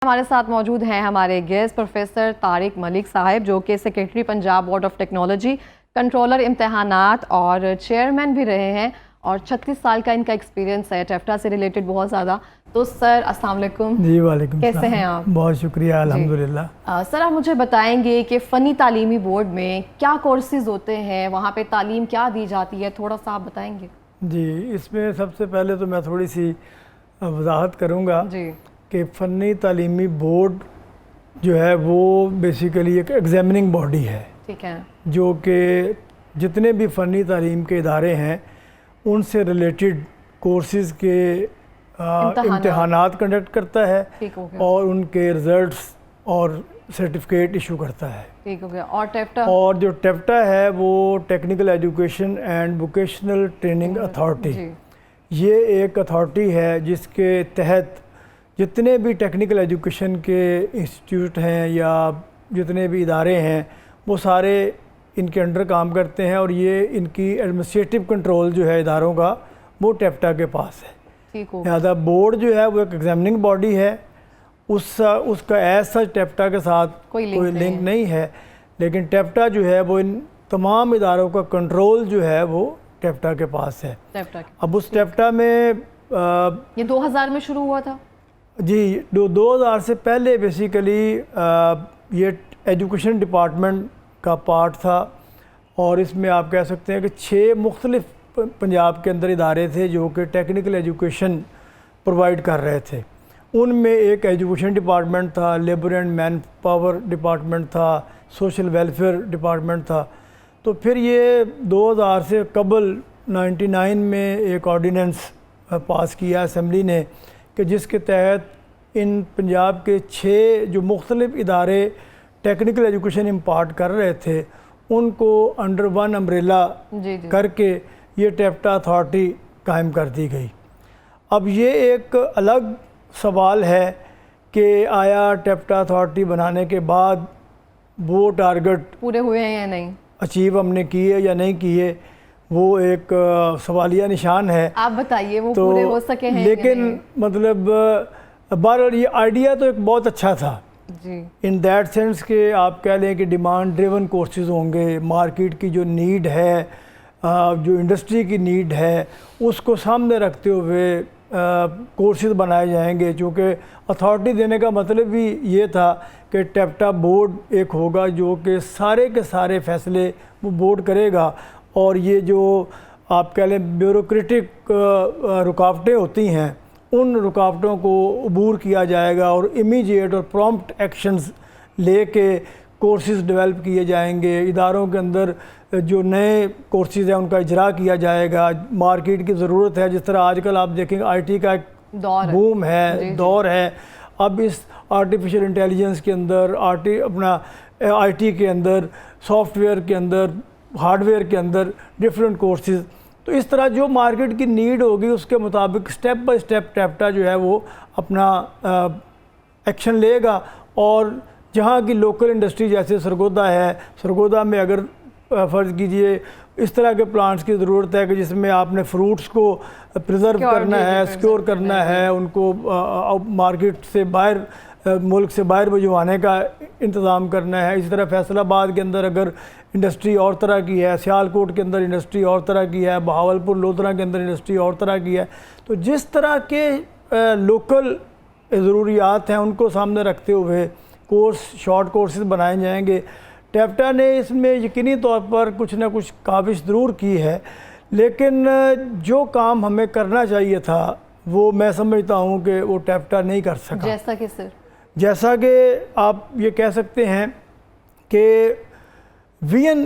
हमारे साथ मौजूद हैं हमारे गेस्ट प्रोफेसर तारिक मलिक साहब, जो कि secretary Punjab board of technology, controller इम्तहानात और चेयरमैन भी रहे हैं और 36 साल का इनका एक्सपीरियंस है टेफ्टा से रिलेटेड बहुत ज़्यादा। तो सर अस्सलाम वालेकुम। जी वालेकुम। कैसे हैं आप? बहुत शुक्रिया, अल्हम्दुलिल्लाह। सर आप मुझे बताएंगे कि फ़नी तालीमी बोर्ड में क्या कोर्सेज होते हैं, वहाँ पे तालीम क्या दी जाती है, थोड़ा सा आप बताएंगे? जी, इसमें सबसे पहले तो मैं थोड़ी सी वजाहत करूँगा कि फ़नी तालीमी बोर्ड जो है वो बेसिकली एक एग्ज़ामिनिंग बॉडी है। ठीक है। जो कि जितने भी फ़नी तालीम के इदारे हैं उनसे रिलेटेड कोर्सेज़ के इम्तहानात कंडक्ट करता है और उनके रिज़ल्ट्स और सर्टिफिकेट इशू करता है। ठीक हो गया। और टेफ्टा, और जो टेफ्टा है वो technical education and vocational training authority, ये एक अथॉरिटी है जिसके तहत जितने भी टेक्निकल एजुकेशन के इंस्टीट्यूट हैं या जितने भी इदारे हैं वो सारे इनके अंडर काम करते हैं और ये इनकी एडमिनिस्ट्रेटिव कंट्रोल जो है इदारों का वो टेफ्टा के पास है। लिहाजा बोर्ड जो है वो एक एग्जामिनिंग बॉडी है, उसका ऐसा टेफ्टा के साथ कोई लिंक नहीं है, लेकिन टेफ्टा जो है वो इन तमाम इदारों का कंट्रोल जो है वो टेफ्टा के पास है। अब उस टेफ्टा में ये 2000 में शुरू हुआ था जी। 2000 से पहले बेसिकली ये एजुकेशन डिपार्टमेंट का पार्ट था और इसमें आप कह सकते हैं कि 6 मुख्तलिफ पंजाब के अंदर इदारे थे जो कि टेक्निकल एजुकेशन प्रोवाइड कर रहे थे। उनमें एक एजुकेशन डिपार्टमेंट था, labour and man power department था, सोशल वेलफेयर डिपार्टमेंट था। तो फिर ये 2000 से कबल 99 में एक ऑर्डिनेंस पास किया असेंबली ने कि जिसके तहत इन पंजाब के 6 जो मुख्तलिफ इदारे टेक्निकल एजुकेशन इम्पार्ट कर रहे थे उनको अंडर वन अम्ब्रेला करके ये टेफ्टा अथॉरिटी कायम कर दी गई। अब ये एक अलग सवाल है कि आया टेफ्टा अथॉरिटी बनाने के बाद वो टारगेट पूरे हुए हैं या नहीं, अचीव हमने किए या नहीं किए, वो एक सवालिया निशान है। आप बताइए वो पूरे हो सके हैं? लेकिन मतलब बहरहाल ये आइडिया तो एक बहुत अच्छा था जी, इन दैट सेंस कि आप कह लें कि डिमांड ड्रिवन कोर्सेज होंगे, मार्केट की जो नीड है, जो इंडस्ट्री की नीड है उसको सामने रखते हुए कोर्सेज बनाए जाएंगे। चूँकि अथॉरिटी देने का मतलब भी ये था कि टेफ्टा बोर्ड एक होगा जो कि सारे के सारे फैसले वो बोर्ड करेगा और ये जो आप कह लें ब्यूरोक्रेटिक रुकावटें होती हैं उन रुकावटों को अबूर किया जाएगा और इमीडिएट और प्रॉम्प्ट एक्शंस लेके कोर्सेज डेवलप किए जाएंगे। इदारों के अंदर जो नए कोर्सेज हैं उनका इजरा किया जाएगा। मार्केट की ज़रूरत है, जिस तरह आजकल आप देखेंगे आईटी का एक बूम है, दौर है। अब इस आर्टिफिशियल इंटेलिजेंस के अंदर आईटी के अंदर, सॉफ्टवेयर के अंदर, हार्डवेयर के अंदर डिफरेंट कोर्सेज, तो इस तरह जो मार्केट की नीड होगी उसके मुताबिक स्टेप बाय स्टेप टेफ्टा जो है वो अपना एक्शन लेगा। और जहाँ की लोकल इंडस्ट्री जैसे सरगोदा है, सरगोदा में अगर फ़र्ज़ कीजिए इस तरह के प्लांट्स की ज़रूरत है कि जिसमें आपने फ्रूट्स को प्रिजर्व करना है, सिक्योर करना है, उनको मार्केट से बाहर, मुल्क से बाहर भिजवाने का इंतज़ाम करना है। इसी तरह फैसलाबाद के अंदर अगर इंडस्ट्री और तरह की है, सियालकोट के अंदर इंडस्ट्री और तरह की है, बहावलपुर लोधरा के अंदर इंडस्ट्री और तरह की है। तो जिस तरह के लोकल ज़रूरियात हैं उनको सामने रखते हुए शॉर्ट कोर्सेज बनाए जाएंगे। टेफ्टा ने इसमें यकीनी तौर पर कुछ ना कुछ काविश ज़रूर की है, लेकिन जो काम हमें करना चाहिए था वो मैं समझता हूँ कि वो टेफ्टा नहीं कर सका। जैसा कि सर, जैसा कि आप ये कह सकते हैं कि विजन,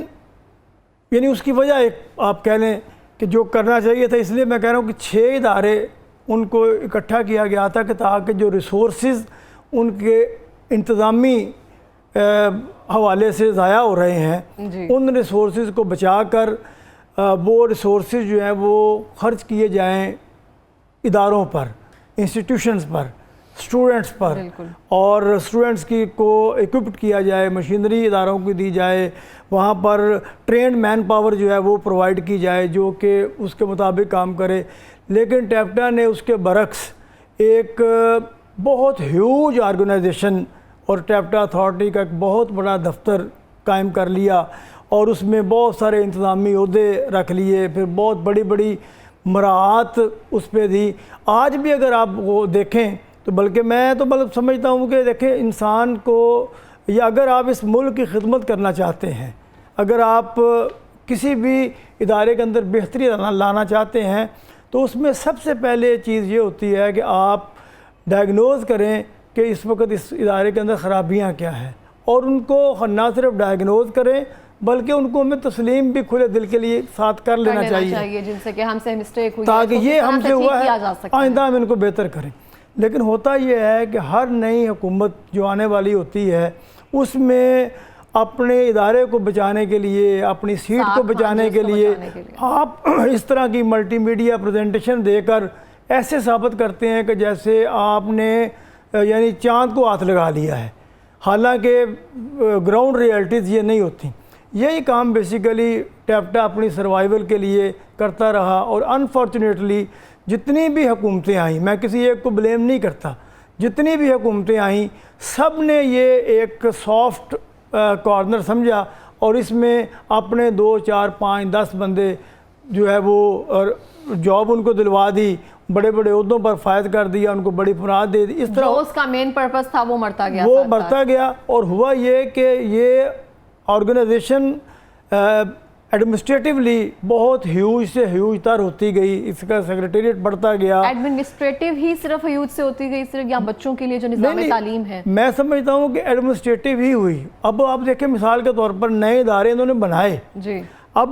यानी उसकी वजह एक आप कह लें कि जो करना चाहिए था, इसलिए मैं कह रहा हूँ कि 6 इदारे उनको इकट्ठा किया गया था कि ताकि जो रिसोर्सेज उनके इंतज़ामी हवाले से ज़ाया हो रहे हैं उन रिसोर्सेज को बचा कर वो रिसोर्सेज जो हैं वो खर्च किए जाएं इदारों पर, इंस्टीट्यूशंस पर, स्टूडेंट्स पर, और स्टूडेंट्स को इक्विप्ड किया जाए, मशीनरी इदारों को दी जाए, वहाँ पर ट्रेंड मैन पावर जो है वो प्रोवाइड की जाए जो कि उसके मुताबिक काम करे। लेकिन टेफ्टा ने उसके बरक्स एक बहुत ह्यूज ऑर्गेनाइजेशन और टैप्टा अथॉरिटी का एक बहुत बड़ा दफ्तर कायम कर लिया और उसमें बहुत सारे इंतज़ामी ओहदे रख लिए, फिर बहुत बड़ी बड़ी मराहत उस पर दी। आज भी अगर आप वो देखें तो बल्कि मैं तो मतलब समझता हूँ कि देखें इंसान को, या अगर आप इस मुल्क की खिदमत करना चाहते हैं, अगर आप किसी भी इदारे के अंदर बेहतरी लाना चाहते हैं, तो उसमें सबसे पहले चीज़ ये होती है कि आप डायग्नोज़ करें कि इस वक्त इस इदारे के अंदर ख़राबियाँ क्या हैं, और उनको ना सिर्फ डायग्नोज़ करें बल्कि उनको हमें तस्लीम भी खुले दिल के लिए साथ कर लेना चाहिए जिनसे कि हमसे मिस्टेक हुई ताकि ये हमसे हुआ है आइंदा हम इनको बेहतर करें। लेकिन होता यह है कि हर नई हुकूमत जो आने वाली होती है उसमें अपने इदारे को बचाने के लिए, अपनी सीट को बचाने के लिए आप इस तरह की मल्टीमीडिया प्रेजेंटेशन देकर ऐसे साबित करते हैं कि जैसे आपने यानी चांद को हाथ लगा लिया है, हालांकि ग्राउंड रियलिटीज़ ये नहीं होती। यही काम बेसिकली टैप्टा अपनी सर्वाइवल के लिए करता रहा और अनफॉर्चुनेटली जितनी भी हुकूमतें आईं, मैं किसी एक को ब्लेम नहीं करता, जितनी भी हुकूमतें आईं सब ने ये एक सॉफ्ट कॉर्नर समझा और इसमें अपने 2, 4, 5, 10 बंदे जो है वो और जॉब उनको दिलवा दी, बड़े बड़े ओहदों पर फायद कर दिया, उनको बड़ी फराद दे दी। इस तरह उसका मेन पर्पस था वो मरता गया, वो मरता गया। और हुआ ये कि ये ऑर्गेनाइजेशन एडमिनिस्ट्रेटिवली बहुत ह्यूज से ह्यूज तर होती गई, इसका सेक्रेटेरिएट बढ़ता गया। एडमिनिस्ट्रेटिव ही सिर्फ ह्यूज से होती गई, सिर्फ यहाँ बच्चों के लिए जो निज़ाम तालीम है, मैं समझता हूँ कि एडमिनिस्ट्रेटिव ही हुई। अब आप देखें मिसाल के तौर पर नए इदारे इन्होंने बनाए जी, अब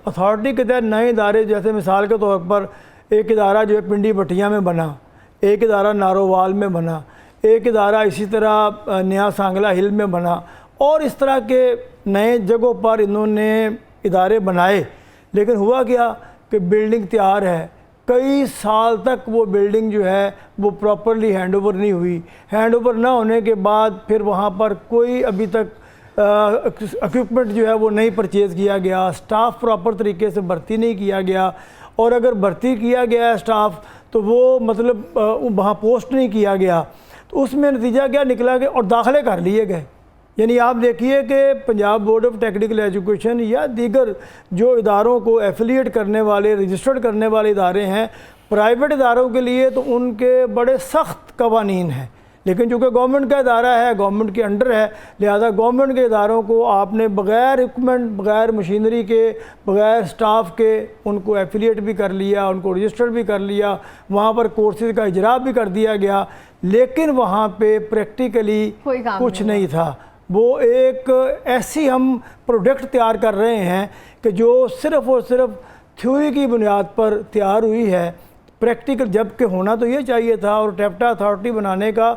अथॉरिटी के तहत नए इदारे, जैसे मिसाल के तौर पर एक इदारा जो है पिंडी भटिया में बना, एक इदारा नारोवाल में बना, एक इदारा इसी तरह नया सांगला हिल में बना, और इस तरह के नए जगहों पर इन्होंने इदारे बनाए। लेकिन हुआ क्या कि बिल्डिंग तैयार है, कई साल तक वो बिल्डिंग जो है वो प्रॉपरली हैंड ओवर नहीं हुई। हैंड ओवर ना होने के बाद फिर वहाँ पर कोई अभी तक इक्विपमेंट जो है वो नहीं परचेज़ किया गया, स्टाफ प्रॉपर तरीके से भर्ती नहीं किया गया, और अगर भर्ती किया गया है स्टाफ तो वो मतलब वहाँ पोस्ट नहीं किया गया, तो उसमें नतीजा क्या निकला कि और दाखिले कर लिए गए। यानी आप देखिए कि Punjab board of technical education या दीगर जो इदारों को एफिलिएट करने वाले, रजिस्टर्ड करने वाले इदारे हैं, प्राइवेट इदारों के लिए तो उनके बड़े सख्त कवानीन हैं, लेकिन चूँकि गवर्नमेंट का इदारा है, गवर्नमेंट के अंडर है, लिहाजा गवर्नमेंट के इदारों को आपने बग़ैर इक्विपमेंट, बग़ैर मशीनरी के, बग़ैर स्टाफ के उनको एफिलिएट भी कर लिया, उनको रजिस्टर्ड भी कर लिया, वहाँ पर कोर्सेज़ का इजरा भी कर दिया गया, लेकिन वहाँ पे प्रैक्टिकली कुछ नहीं था। वो एक ऐसी हम प्रोडक्ट तैयार कर रहे हैं कि जो सिर्फ़ और सिर्फ थ्योरी की बुनियाद पर तैयार हुई है, प्रैक्टिकल जबकि होना तो ये चाहिए था। और टैप्टा अथॉरिटी बनाने का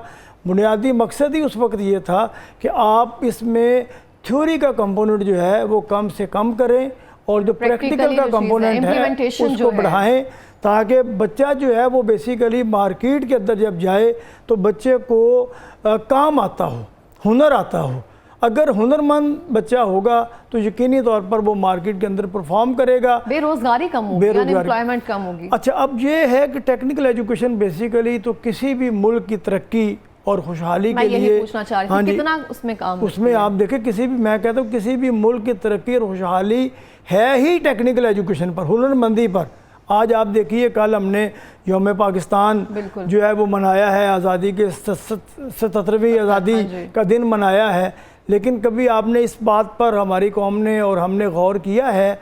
बुनियादी मकसद ही उस वक्त ये था कि आप इसमें थ्योरी का कंपोनेंट जो है वो कम से कम करें और जो प्रैक्टिकल का कंपोनेंट है उसको बढ़ाएं, ताकि बच्चा जो है वो बेसिकली मार्केट के अंदर जब जाए तो बच्चे को काम आता हो, हुनर आता हो। अगर हुनरमंद बच्चा होगा तो यकीनी तौर पर वो मार्केट के अंदर परफॉर्म करेगा, बेरोजगारी कम होगी, अनएम्प्लॉयमेंट कम होगी। अच्छा, अब ये है कि टेक्निकल एजुकेशन बेसिकली तो किसी भी मुल्क की तरक्की और खुशहाली के लिए, हाँ जी, कितना उसमें काम, उसमें आप देखें किसी भी, मैं कहता हूँ किसी भी मुल्क की तरक्की और खुशहाली है ही टेक्निकल एजुकेशन पर, हुनरमंदी पर। आज आप देखिए कल हमने यौम पाकिस्तान जो है वो मनाया है, आज़ादी के 77वीं आज़ादी का दिन मनाया है, लेकिन कभी आपने इस बात पर हमारी कौम ने और हमने गौर किया है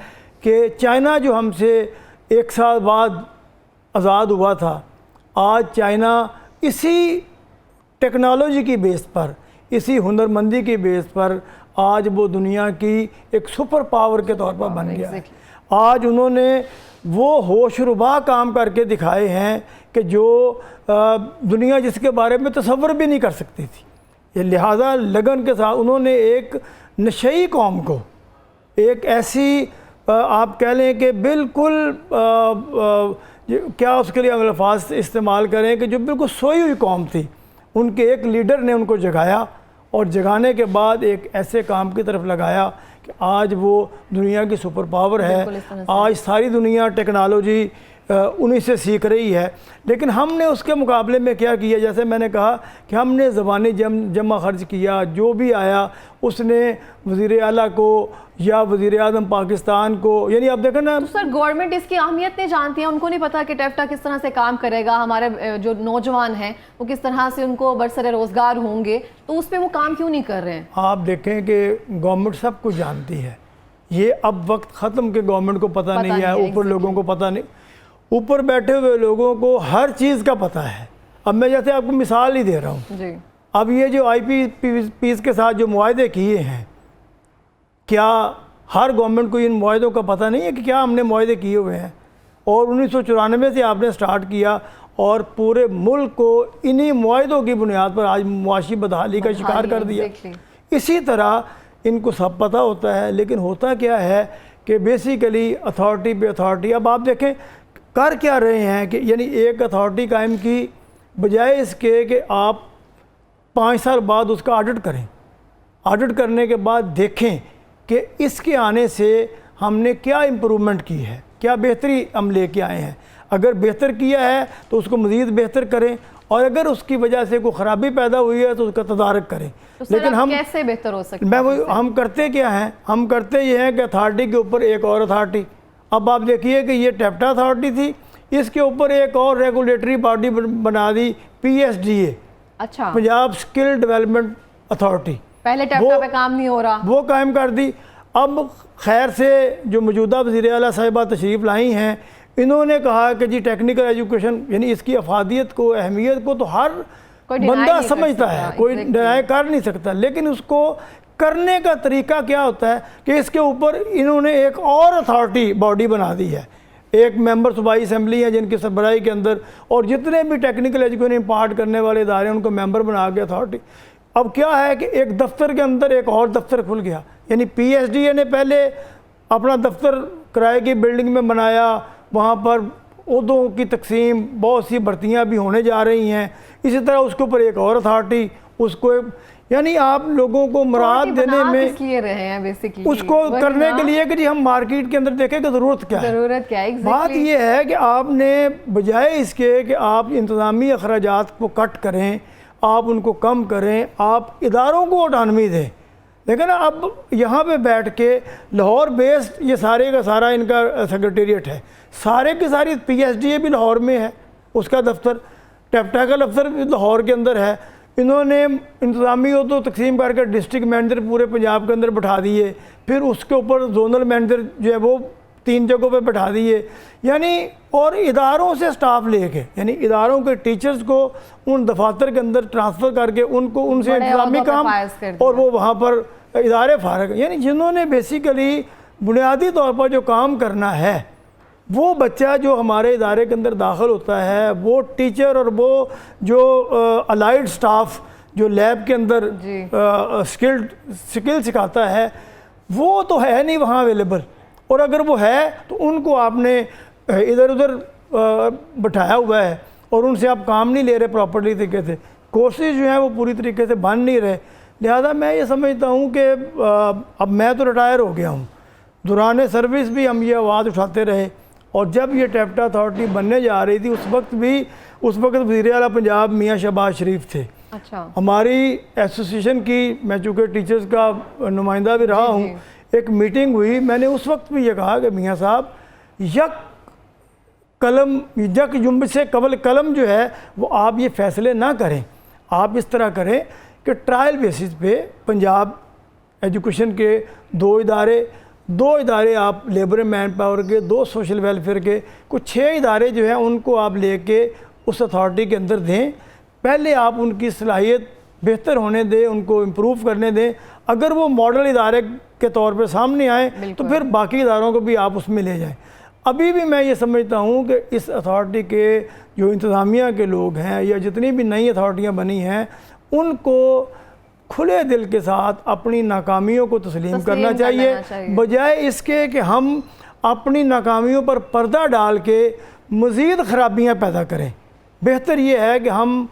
कि चाइना जो हमसे 1 साल बाद आज़ाद हुआ था, आज चाइना इसी टेक्नोलॉजी की बेस पर, इसी हुनरमंदी की बेस पर आज वो दुनिया की एक सुपर पावर के तौर पर बन गया है। आज उन्होंने वो होशरुबा काम करके दिखाए हैं कि जो दुनिया जिसके बारे में तसव्वुर भी नहीं कर सकती थी। ये लिहाजा लगन के साथ उन्होंने एक नशई कौम को, एक ऐसी आप कह लें कि बिल्कुल क्या उसके लिए अल्फाज इस्तेमाल करें कि जो बिल्कुल सोई हुई कौम थी, उनके एक लीडर ने उनको जगाया और जगाने के बाद एक ऐसे काम की तरफ लगाया कि आज वो दुनिया की सुपर पावर है। आज सारी दुनिया टेक्नोलॉजी उन्हीं से सीख रही है। लेकिन हमने उसके मुकाबले में क्या किया, जैसे मैंने कहा कि हमने ज़बानी जमा खर्च किया, जो भी आया उसने वज़ीर आला को या वज़ीर आज़म पाकिस्तान को, यानी आप देखें ना। तो सर गवर्नमेंट इसकी अहमियत नहीं जानती है, उनको नहीं पता कि टेफ्टा किस तरह से काम करेगा, हमारे जो नौजवान हैं वो किस तरह से उनको बरसरे रोज़गार होंगे, तो उस पर वो काम क्यों नहीं कर रहे हैं? आप देखें कि गवर्नमेंट सब कुछ जानती है, ये अब वक्त ख़त्म के गवर्नमेंट को पता नहीं है, ऊपर लोगों को पता नहीं, ऊपर बैठे हुए लोगों को हर चीज़ का पता है। अब मैं जैसे आपको मिसाल ही दे रहा हूँ जी। अब ये जो IPPs के साथ जो मुआहदे किए हैं, क्या हर गवर्नमेंट को इन मुआहदों का पता नहीं है कि क्या हमने मुआहदे किए हुए हैं? और 1994 से आपने स्टार्ट किया और पूरे मुल्क को इन्हीं मुआहदों की बुनियाद पर आज मुआशी बदहाली का शिकार कर दिया। इसी तरह इनको सब पता होता है, लेकिन होता क्या है कि बेसिकली अथॉरिटी पे अथॉरिटी। अब आप देखें कर क्या रहे हैं कि यानी एक अथॉरिटी कायम की बजाय इसके कि आप 5 साल बाद उसका ऑडिट करें, ऑडिट करने के बाद देखें कि इसके आने से हमने क्या इम्प्रूवमेंट की है, क्या बेहतरी हम लेके आए हैं। अगर बेहतर किया है तो उसको मज़ीद बेहतर करें, और अगर उसकी वजह से कोई ख़राबी पैदा हुई है तो उसका तदारक करें। तो लेकिन हम कैसे बेहतर हो सकते हैं? हम करते क्या हैं, हम करते ये हैं कि अथॉरिटी के ऊपर एक और अथॉरिटी। अब आप देखिए कि ये टेफ्टा अथॉरिटी थी, इसके ऊपर एक और रेगुलेटरी बॉडी बना दी PSDA, अच्छा, पंजाब स्किल डेवलपमेंट अथॉरिटी। पहले टेफ्टा पे काम नहीं हो रहा, वो कायम कर दी। अब खैर से जो मौजूदा वज़ीर आला साहिबा तशरीफ़ लाई हैं, इन्होंने कहा कि जी टेक्निकल एजुकेशन यानी इसकी अफादियत को, अहमियत को तो हर बंदा समझता है, कोई डिनाई कर नहीं सकता, लेकिन उसको करने का तरीका क्या होता है कि इसके ऊपर इन्होंने एक और अथॉरिटी बॉडी बना दी है। एक मेंबर सूबाई असम्बली है जिनकी सरबराही के अंदर, और जितने भी टेक्निकल एजुकेशन इम्पार्ट करने वाले इदारे उनको मेंबर बना के अथॉरिटी। अब क्या है कि एक दफ्तर के अंदर एक और दफ्तर खुल गया, यानी PSDA ने पहले अपना दफ्तर किराए की बिल्डिंग में बनाया, वहाँ पर ओहदों की तकसीम, बहुत सी भर्तियाँ भी होने जा रही हैं। इसी तरह उसके ऊपर एक और अथॉरिटी, उसको यानी आप लोगों को मुराद देने में किए रहे हैं बेसिकली उसको करने के लिए कि जी हम मार्केट के अंदर देखें कि ज़रूरत क्या है। बात ये है कि आपने बजाय इसके कि आप इंतज़ामी अखराजात को कट करें, आप उनको कम करें, आप इदारों को ऑटोनॉमी दें। लेकिन अब यहाँ पे बैठ के लाहौर बेस्ड ये सारे का सारा इनका सेक्रेटेरिएट है, सारे की सारी PSDA भी लाहौर में है, उसका दफ्तर, टेफ्टा का दफ्तर भी लाहौर के अंदर है। इन्होंने इंतज़ामी हो तो तकसीम करके डिस्ट्रिक्ट मैनेजर पूरे पंजाब के अंदर बैठा दिए, फिर उसके ऊपर जोनल मैनेजर जो है वो 3 जगहों पे बैठा दिए, यानी और इदारों से स्टाफ लेके, यानी इदारों के टीचर्स को उन दफातर के अंदर ट्रांसफ़र करके उनको उनसे इंतज़ामी काम, और वो वहाँ पर इदारे फारग, यानी जिन्होंने बेसिकली बुनियादी तौर पर जो काम करना है, वो बच्चा जो हमारे इदारे के अंदर दाखिल होता है, वो टीचर और वो जो अलाइड स्टाफ जो लैब के अंदर स्किल सिखाता है, वो तो है नहीं वहाँ अवेलेबल। और अगर वो है तो उनको आपने इधर उधर बैठाया हुआ है और उनसे आप काम नहीं ले रहे प्रॉपर्ली तरीके से, कोर्सेज जो हैं वो पूरी तरीके से बन नहीं रहे। लिहाजा मैं ये समझता हूँ कि अब मैं तो रिटायर हो गया हूँ, दौरान सर्विस भी हम ये आवाज़ उठाते रहे, और जब ये टेफ्टा अथॉरिटी बनने जा रही थी उस वक्त वज़ीर आला पंजाब मियाँ शहबाज शरीफ थे। अच्छा। हमारी एसोसिएशन की, मैं चूँकि टीचर्स का नुमाइंदा भी रहा हूँ, एक मीटिंग हुई, मैंने उस वक्त भी ये कहा कि मियाँ साहब यक जुम्ब से कबल कलम जो है वो आप ये फ़ैसले ना करें, आप इस तरह करें कि ट्रायल बेसिस पे पंजाब एजुकेशन के 2 इदारे आप लेबर एंड मैन पावर के, 2 सोशल वेलफेयर के, कुछ 6 इदारे जो हैं उनको आप लेके उस अथॉरिटी के अंदर दें। पहले आप उनकी सलाहियत बेहतर होने दें, उनको इम्प्रूव करने दें। अगर वो मॉडल इदारे के तौर पे सामने आए तो फिर बाकी इदारों को भी आप उसमें ले जाएं। अभी भी मैं ये समझता हूँ कि इस अथॉरिटी के जो इंतज़ामिया के लोग हैं या जितनी भी नई अथॉरिटियाँ बनी हैं, उनको खुले दिल के साथ अपनी नाकामियों को तस्लीम करना चाहिए, बजाय इसके कि हम अपनी नाकामियों पर पर्दा डाल के मज़ीद ख़राबियाँ पैदा करें। बेहतर ये है कि हम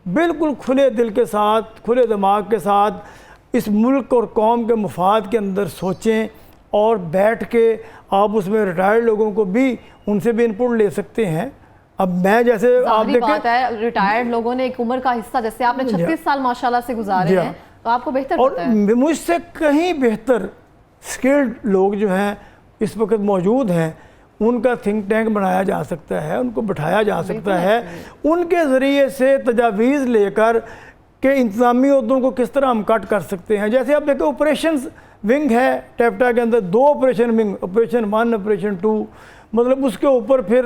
बिल्कुल खुले दिल के साथ, खुले दिमाग के साथ इस मुल्क और कौम के मुफाद के अंदर सोचें और बैठ के आप उसमें रिटायर्ड लोगों को भी, उनसे भी इनपुट ले सकते हैं। अब मैं जैसे आप देखें, बात है रिटायर्ड लोगों ने एक उम्र का हिस्सा, जैसे आपने 36 साल माशाल्लाह से गुजारे हैं, तो आपको बेहतर और पता है। मुझसे कहीं बेहतर स्किल्ड लोग जो हैं इस वक्त मौजूद हैं, उनका थिंक टैंक बनाया जा सकता है, उनको बिठाया जा सकता है, उनके ज़रिए से तजावीज़ लेकर के इंतज़ामी उद्दों को किस तरह हम कट कर सकते हैं। जैसे आप देखो ऑपरेशन विंग है टेप्टा के अंदर, 2 ऑपरेशन विंग, ऑपरेशन 1, ऑपरेशन 2, मतलब उसके ऊपर फिर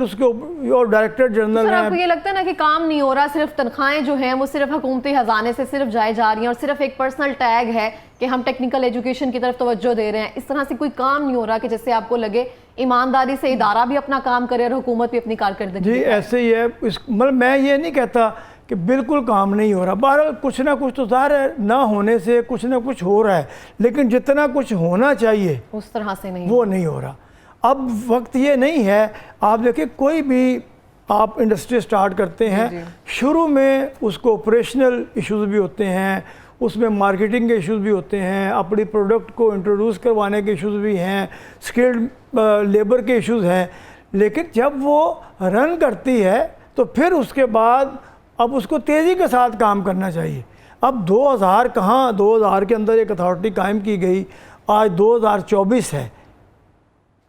उसके और डायरेक्टर जनरल सर, है। आपको ये लगता है ना कि काम नहीं हो रहा, सिर्फ तनख्वाहें जो हैं वो सिर्फ हुकूमती खजाने से सिर्फ जाए जा रही हैं और सिर्फ एक पर्सनल टैग है कि हम टेक्निकल एजुकेशन की तरफ तवज्जो दे रहे हैं, इस तरह से कोई काम नहीं हो रहा कि जैसे आपको लगे ईमानदारी से इदारा भी अपना काम करे और हुकूमत भी अपनी कारकर्दगी? जी ऐसे ही है। मतलब मैं ये नहीं कहता कि बिल्कुल काम नहीं हो रहा, बहरहाल कुछ ना कुछ तो ज़ाहिर है ना होने से कुछ ना कुछ हो रहा है, लेकिन जितना कुछ होना चाहिए उस तरह से नहीं, वो नहीं हो रहा। अब वक्त ये नहीं है, आप देखिए कोई भी आप इंडस्ट्री स्टार्ट करते हैं, शुरू में उसको ऑपरेशनल इश्यूज भी होते हैं, उसमें मार्केटिंग के इश्यूज भी होते हैं, अपनी प्रोडक्ट को इंट्रोड्यूस करवाने के इश्यूज भी हैं, स्किल्ड लेबर के इश्यूज हैं, लेकिन जब वो रन करती है तो फिर उसके बाद अब उसको तेज़ी के साथ काम करना चाहिए। अब 2000 कहाँ, 2000 के अंदर एक अथॉरिटी कायम की गई, आज 2024 है।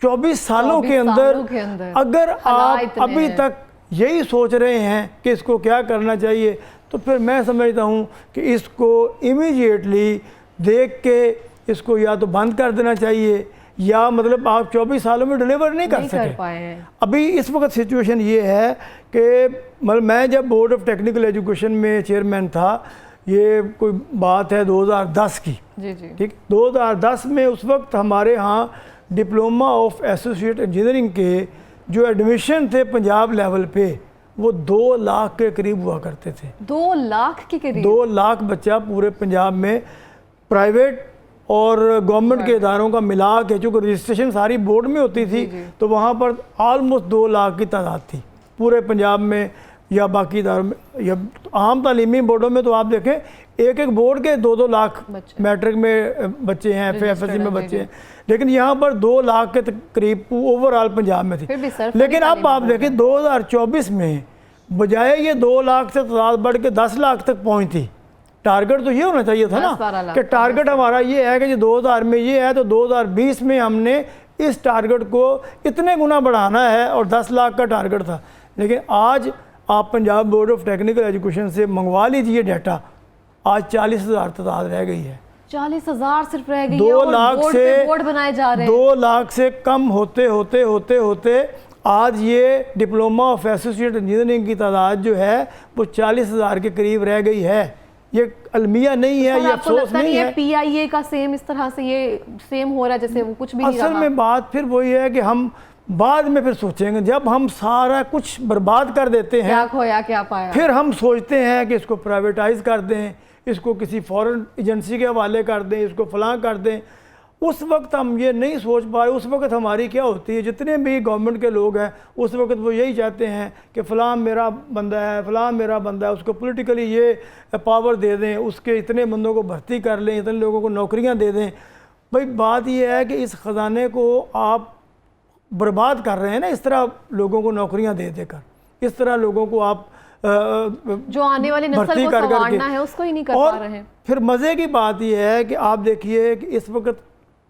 24 सालों के अंदर अगर आप अभी तक यही सोच रहे हैं कि इसको क्या करना चाहिए, तो फिर मैं समझता हूँ कि इसको इमीडिएटली देख के इसको या तो बंद कर देना चाहिए, या मतलब आप 24 सालों में डिलीवर नहीं कर सके। अभी इस वक्त सिचुएशन ये है कि मतलब मैं जब बोर्ड ऑफ टेक्निकल एजुकेशन में चेयरमैन था, ये कोई बात है 2010 की, ठीक, 2010 में उस वक्त हमारे यहाँ डिप्लोमा ऑफ एसोसिएट इंजीनियरिंग के जो एडमिशन थे पंजाब लेवल पे वो 2 लाख के करीब हुआ करते थे। 2 लाख के करीब? 2 लाख बच्चा पूरे पंजाब में, प्राइवेट और गवर्नमेंट के इदारों का मिला के, चूँकि रजिस्ट्रेशन सारी बोर्ड में होती थी, तो वहाँ पर ऑलमोस्ट 2 लाख की तादाद थी पूरे पंजाब में या बाकी इदारों में, या आम तालीमी बोर्डों में तो आप देखें एक एक बोर्ड के 2-2 लाख मैट्रिक में बच्चे हैं, FAFSC में बच्चे हैं, लेकिन यहाँ पर 2 लाख के करीब ओवरऑल पंजाब में थी। लेकिन अब आप देखें 2024 में बजाय ये 2 लाख से तादाद बढ़ के 10 लाख तक पहुँची। टारगेट तो ये होना चाहिए था ना कि टारगेट हमारा ये है कि जो 2000 में ये है तो 2020 में हमने इस टारगेट को इतने गुना बढ़ाना है, और 10 लाख का टारगेट था। लेकिन आज आप Punjab board of technical education से मंगवा लीजिए डाटा, आज 40,000 तादाद रह गई है। 40,000 सिर्फ रह गई है, 2 लाख से बोर्ड बनाए जा रहे हैं। 2 लाख से कम होते होते होते होते आज ये डिप्लोमा ऑफ एसोसिएट इंजीनियरिंग की तादाद जो है वो 40,000 के करीब रह गई है। ये अलमिया नहीं है, ये अफसोस नहीं है। PIA का सेम इस तरह से ये सेम हो रहा है जैसे वो कुछ भी नहीं रहा। असल में बात फिर वही है कि हम बाद में फिर सोचेंगे, जब हम सारा कुछ बर्बाद कर देते हैं, क्या खोया क्या पाया, फिर हम सोचते हैं कि इसको प्राइवेटाइज कर दें, इसको किसी फॉरेन एजेंसी के हवाले कर दें, इसको फलां कर दें। उस वक्त हम ये नहीं सोच पा रहे। उस वक्त हमारी क्या होती है, जितने भी गवर्नमेंट के लोग हैं उस वक्त वो यही चाहते हैं कि फ़लाँ मेरा बंदा है, फ़लाँ मेरा बंदा है, उसको पॉलिटिकली ये पावर दे दें, उसके इतने बंदों को भर्ती कर लें, इतने लोगों को नौकरियां दे दें। भाई बात ये है कि इस ख़जाने को आप बर्बाद कर रहे हैं ना, इस तरह लोगों को नौकरियां दे देकर, इस तरह लोगों को आप जो आने वाली नस्ल को संवारना है उसको ही नहीं कर पा रहे हैं। फिर मज़े की बात यह है कि आप देखिए कि इस वक्त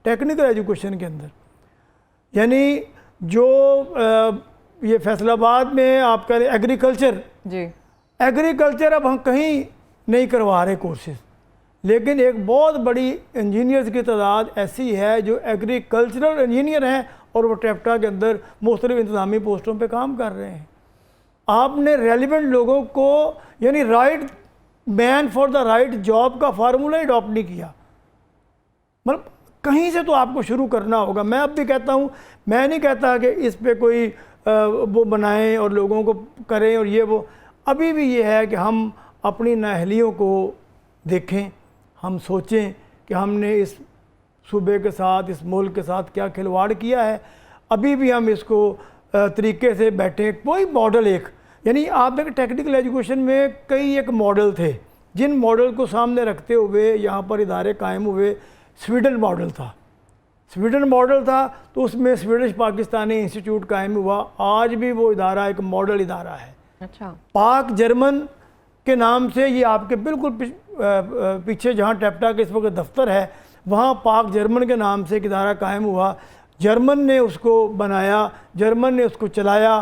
टेक्निकल एजुकेशन के अंदर, यानी जो ये फैसलाबाद में आप कह रहे एग्रीकल्चर जी, एग्रीकल्चर अब हम कहीं नहीं करवा रहे कोर्सेज, लेकिन एक बहुत बड़ी इंजीनियर्स की तादाद ऐसी है जो एग्रीकल्चरल इंजीनियर हैं और वो टेप्टा के अंदर मुख्तलिफ इंतज़ामी पोस्टों पे काम कर रहे हैं। आपने रेलिवेंट लोगों को, यानी right man for the right job का फार्मूला अडॉप्ट नहीं किया। मतलब कहीं से तो आपको शुरू करना होगा। मैं अब भी कहता हूँ, मैं नहीं कहता कि इस पे कोई वो बनाएं और लोगों को करें और ये वो, अभी भी ये है कि हम अपनी नाअहलियों को देखें, हम सोचें कि हमने इस सूबे के साथ, इस मुल्क के साथ क्या खिलवाड़ किया है। अभी भी हम इसको तरीके से बैठे, कोई मॉडल एक, यानी आप देखें टेक्निकल एजुकेशन में कई एक मॉडल थे, जिन मॉडल को सामने रखते हुए यहाँ पर इदारे कायम हुए। स्वीडन मॉडल था, स्वीडन मॉडल था तो उसमें स्वीडिश पाकिस्तानी इंस्टीट्यूट कायम हुआ। आज भी वो इदारा एक मॉडल इदारा है। अच्छा। पाक जर्मन के नाम से ये आपके बिल्कुल पीछे जहाँ टेप्टा के इस वक्त दफ्तर है, वहाँ पाक जर्मन के नाम से एक इदारा कायम हुआ। जर्मन ने उसको बनाया, जर्मन ने उसको चलाया,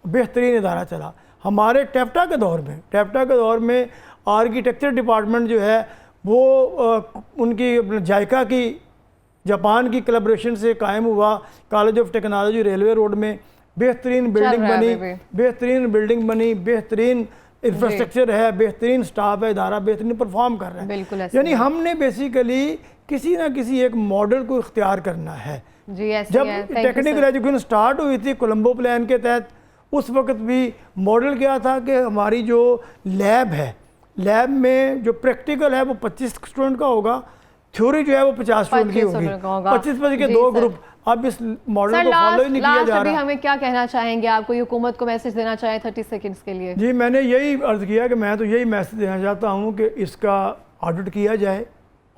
बेहतरीन इदारा चला। हमारे टेप्टा के दौर में आर्किटेक्चर डिपार्टमेंट जो है वो उनकी जायका की जापान की कोलैबोरेशन से कायम हुआ। College of technology railway road में बेहतरीन बिल्डिंग बनी, बेहतरीन इंफ्रास्ट्रक्चर है, बेहतरीन स्टाफ है, इदारा बेहतरीन परफॉर्म कर रहा है। बिल्कुल यानी हमने बेसिकली किसी ना किसी एक मॉडल को इख्तियार करना है। जी, जब टेक्निकल एजुकेशन स्टार्ट हुई थी कोलंबो प्लान के तहत, उस वक्त भी मॉडल क्या था कि हमारी जो लैब है, लैब में जो प्रैक्टिकल है वो 25 स्टूडेंट का होगा, थ्योरी जो है वो 50 स्टूडेंट की होगी, 25 के 2 ग्रुप। अब इस मॉडल को फॉलो ही नहीं किया जा रहा। हमें क्या कहना चाहेंगे आप, कोई हुकूमत को मैसेज देना चाहे 30 सेकंड्स के लिए? जी, मैंने यही अर्ज किया कि मैं तो यही मैसेज देना चाहता हूँ कि इसका ऑडिट किया जाए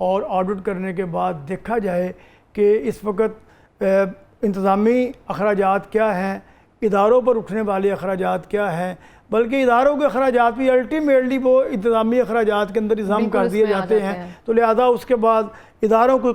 और ऑडिट करने के बाद देखा जाए कि इस वक्त इंतज़ामी अखराजात क्या हैं, इदारों पर उठने वाले अखराजात क्या हैं, बल्कि इदारों के अखराजात भी अल्टीमेटली वो इंतज़ामी अखराजात के अंदर निज़ाम कर दिए जाते हैं। तो लिहाजा उसके बाद इदारों को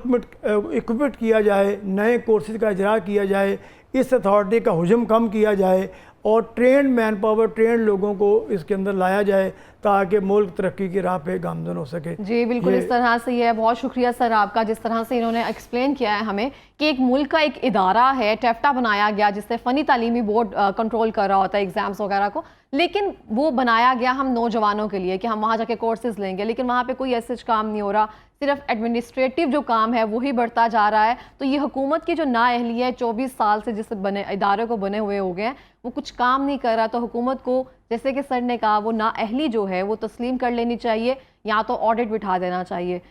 इक्विप किया जाए, नए कोर्सेज का इजरा किया जाए, इस अथॉरिटी का हुजम कम किया जाए और ट्रेंड मैन पावर, ट्रेंड लोगों को इसके अंदर लाया जाए ताकि मुल्क तरक्की की राह पे गामजन हो सके। जी बिल्कुल, इस तरह से ये है। बहुत शुक्रिया सर आपका, जिस तरह से इन्होंने एक्सप्लेन किया है हमें कि एक मुल्क का एक इदारा है, टेप्टा बनाया गया जिससे फ़नी तालीमी बोर्ड कंट्रोल कर रहा होता है एग्ज़ाम्स वगैरह को, लेकिन वो बनाया गया हम नौजवानों के लिए कि हम वहाँ जाके कोर्सेज लेंगे, लेकिन वहाँ पे कोई ऐसा काम नहीं हो रहा, सिर्फ एडमिनिस्ट्रेटिव जो काम है वही बढ़ता जा रहा है। तो ये हुकूमत की जो नाअहली है, 24 साल से जिस बने इदारे को बने हुए हो गए हैं, वो कुछ काम नहीं कर रहा। तो हुकूमत को, जैसे कि सर ने कहा, वो नाअहली जो है वो तस्लीम कर लेनी चाहिए, या तो ऑडिट बिठा देना चाहिए।